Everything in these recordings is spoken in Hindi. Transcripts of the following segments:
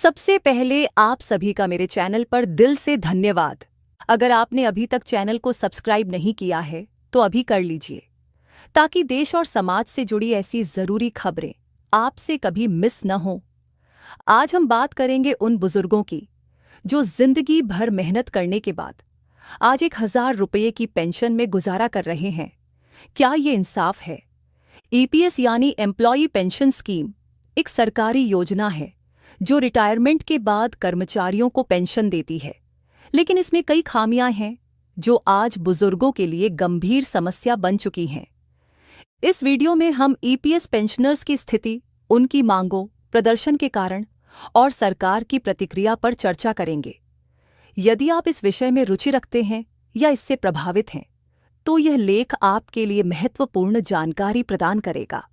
सबसे पहले आप सभी का मेरे चैनल पर दिल से धन्यवाद। अगर आपने अभी तक चैनल को सब्सक्राइब नहीं किया है तो अभी कर लीजिए, ताकि देश और समाज से जुड़ी ऐसी ज़रूरी खबरें आपसे कभी मिस न हो। आज हम बात करेंगे उन बुजुर्गों की जो जिंदगी भर मेहनत करने के बाद आज 1,000 रुपये की पेंशन में गुजारा कर रहे हैं। क्या ये इंसाफ है? ईपीएस यानी एम्प्लॉई पेंशन स्कीम एक सरकारी योजना है जो रिटायरमेंट के बाद कर्मचारियों को पेंशन देती है, लेकिन इसमें कई खामियां हैं जो आज बुजुर्गों के लिए गंभीर समस्या बन चुकी हैं। इस वीडियो में हम ईपीएस पेंशनर्स की स्थिति, उनकी मांगों, प्रदर्शन के कारण और सरकार की प्रतिक्रिया पर चर्चा करेंगे। यदि आप इस विषय में रुचि रखते हैं या इससे प्रभावित हैं, तो यह लेख आपके लिए महत्वपूर्ण जानकारी प्रदान करेगा।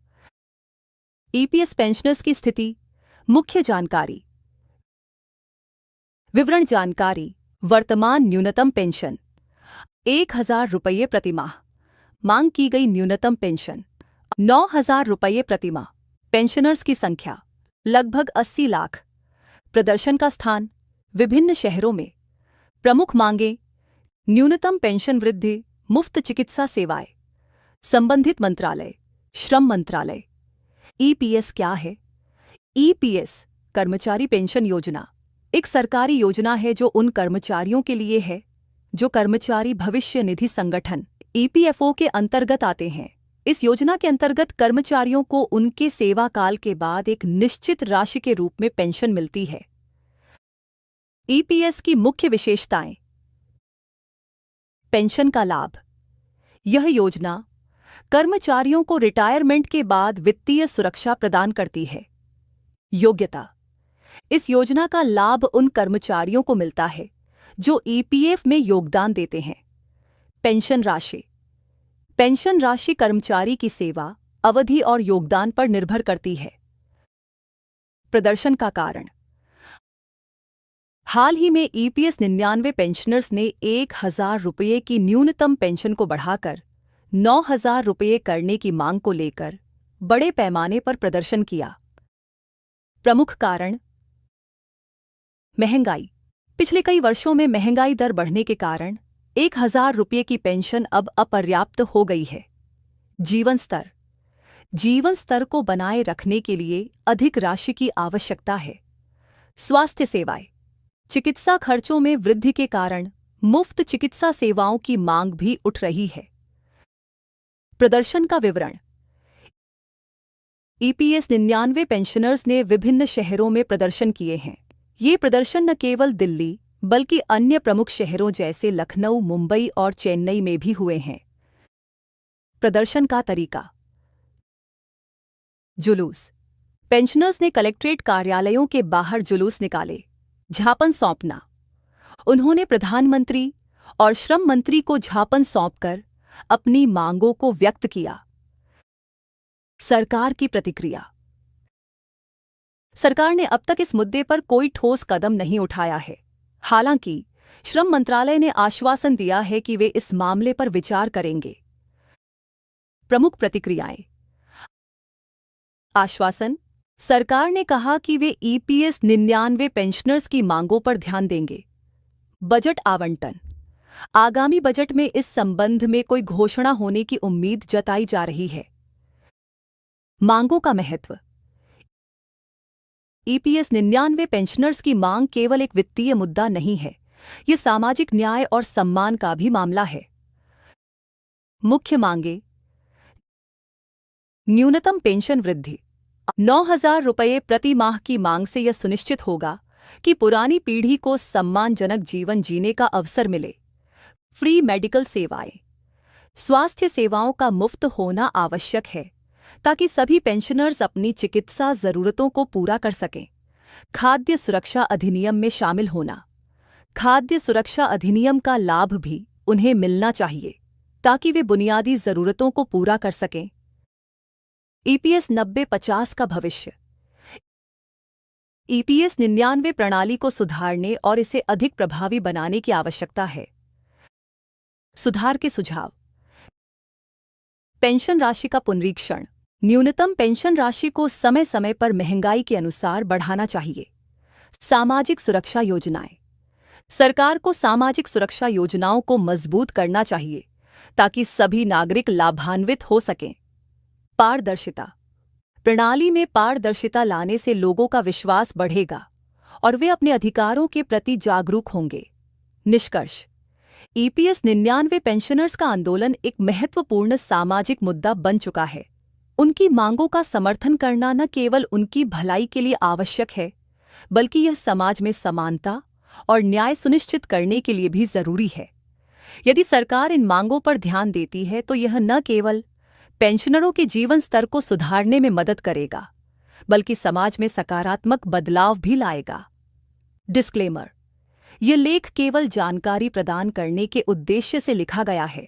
ईपीएस पेंशनर्स की स्थिति, मुख्य जानकारी, विवरण जानकारी। वर्तमान न्यूनतम पेंशन 1,000 रुपये प्रतिमाह। मांग की गई न्यूनतम पेंशन 9,000 रुपये प्रतिमाह। पेंशनर्स की संख्या लगभग 80 लाख। प्रदर्शन का स्थान विभिन्न शहरों में। प्रमुख मांगें: न्यूनतम पेंशन वृद्धि, मुफ्त चिकित्सा सेवाएं। संबंधित मंत्रालय: श्रम मंत्रालय। ईपीएस क्या है? ईपीएस कर्मचारी पेंशन योजना एक सरकारी योजना है जो उन कर्मचारियों के लिए है जो कर्मचारी भविष्य निधि संगठन ईपीएफओ के अंतर्गत आते हैं। इस योजना के अंतर्गत कर्मचारियों को उनके सेवा काल के बाद एक निश्चित राशि के रूप में पेंशन मिलती है। ईपीएस की मुख्य विशेषताएं: पेंशन का लाभ। यह योजना कर्मचारियों को रिटायरमेंट के बाद वित्तीय सुरक्षा प्रदान करती है। योग्यता: इस योजना का लाभ उन कर्मचारियों को मिलता है जो ईपीएफ में योगदान देते हैं। पेंशन राशि: पेंशन राशि कर्मचारी की सेवा अवधि और योगदान पर निर्भर करती है। प्रदर्शन का कारण: हाल ही में ईपीएस 99 पेंशनर्स ने 1,000 रुपये की न्यूनतम पेंशन को बढ़ाकर 9,000 रुपये करने की मांग को लेकर बड़े पैमाने पर प्रदर्शन किया। प्रमुख कारण: महंगाई। पिछले कई वर्षों में महंगाई दर बढ़ने के कारण 1,000 रुपये की पेंशन अब अपर्याप्त हो गई है। जीवन स्तर: जीवन स्तर को बनाए रखने के लिए अधिक राशि की आवश्यकता है। स्वास्थ्य सेवाएं: चिकित्सा खर्चों में वृद्धि के कारण मुफ्त चिकित्सा सेवाओं की मांग भी उठ रही है। प्रदर्शन का विवरण: ईपीएस 99 पेंशनर्स ने विभिन्न शहरों में प्रदर्शन किए हैं। ये प्रदर्शन न केवल दिल्ली बल्कि अन्य प्रमुख शहरों जैसे लखनऊ, मुंबई और चेन्नई में भी हुए हैं। प्रदर्शन का तरीका: जुलूस। पेंशनर्स ने कलेक्ट्रेट कार्यालयों के बाहर जुलूस निकाले, ज्ञापन सौंपना। उन्होंने प्रधानमंत्री और श्रम मंत्री को ज्ञापन सौंपकर अपनी मांगों को व्यक्त किया। सरकार की प्रतिक्रिया: सरकार ने अब तक इस मुद्दे पर कोई ठोस कदम नहीं उठाया है। हालांकि श्रम मंत्रालय ने आश्वासन दिया है कि वे इस मामले पर विचार करेंगे। प्रमुख प्रतिक्रियाएं: आश्वासन: सरकार ने कहा कि वे ईपीएस 99 पेंशनर्स की मांगों पर ध्यान देंगे। बजट आवंटन: आगामी बजट में इस संबंध में कोई घोषणा होने की उम्मीद जताई जा रही है। मांगों का महत्व: ईपीएस 99 पेंशनर्स की मांग केवल एक वित्तीय मुद्दा नहीं है, ये सामाजिक न्याय और सम्मान का भी मामला है। मुख्य मांगें: न्यूनतम पेंशन वृद्धि 9,000 रुपये प्रति माह की मांग से यह सुनिश्चित होगा कि पुरानी पीढ़ी को सम्मानजनक जीवन जीने का अवसर मिले। फ्री मेडिकल सेवाएं: स्वास्थ्य सेवाओं का मुफ्त होना आवश्यक है ताकि सभी पेंशनर्स अपनी चिकित्सा जरूरतों को पूरा कर सकें। खाद्य सुरक्षा अधिनियम में शामिल होना: खाद्य सुरक्षा अधिनियम का लाभ भी उन्हें मिलना चाहिए ताकि वे बुनियादी जरूरतों को पूरा कर सकें। ईपीएस 90-50 का भविष्य: ईपीएस 99 प्रणाली को सुधारने और इसे अधिक प्रभावी बनाने की आवश्यकता है। सुधार के सुझाव: पेंशन राशि का पुनरीक्षण: न्यूनतम पेंशन राशि को समय समय पर महंगाई के अनुसार बढ़ाना चाहिए। सामाजिक सुरक्षा योजनाएं। सरकार को सामाजिक सुरक्षा योजनाओं को मजबूत करना चाहिए ताकि सभी नागरिक लाभान्वित हो सकें। पारदर्शिता। प्रणाली में पारदर्शिता लाने से लोगों का विश्वास बढ़ेगा और वे अपने अधिकारों के प्रति जागरूक होंगे। निष्कर्ष। ईपीएस 99 पेंशनर्स का आंदोलन एक महत्वपूर्ण सामाजिक मुद्दा बन चुका है। उनकी मांगों का समर्थन करना न केवल उनकी भलाई के लिए आवश्यक है, बल्कि यह समाज में समानता और न्याय सुनिश्चित करने के लिए भी जरूरी है। यदि सरकार इन मांगों पर ध्यान देती है तो यह न केवल पेंशनरों के जीवन स्तर को सुधारने में मदद करेगा, बल्कि समाज में सकारात्मक बदलाव भी लाएगा। डिस्क्लेमर। यह लेख केवल जानकारी प्रदान करने के उद्देश्य से लिखा गया है।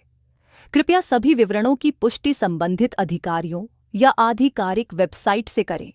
कृपया सभी विवरणों की पुष्टि संबंधित अधिकारियों या आधिकारिक वेबसाइट से करें।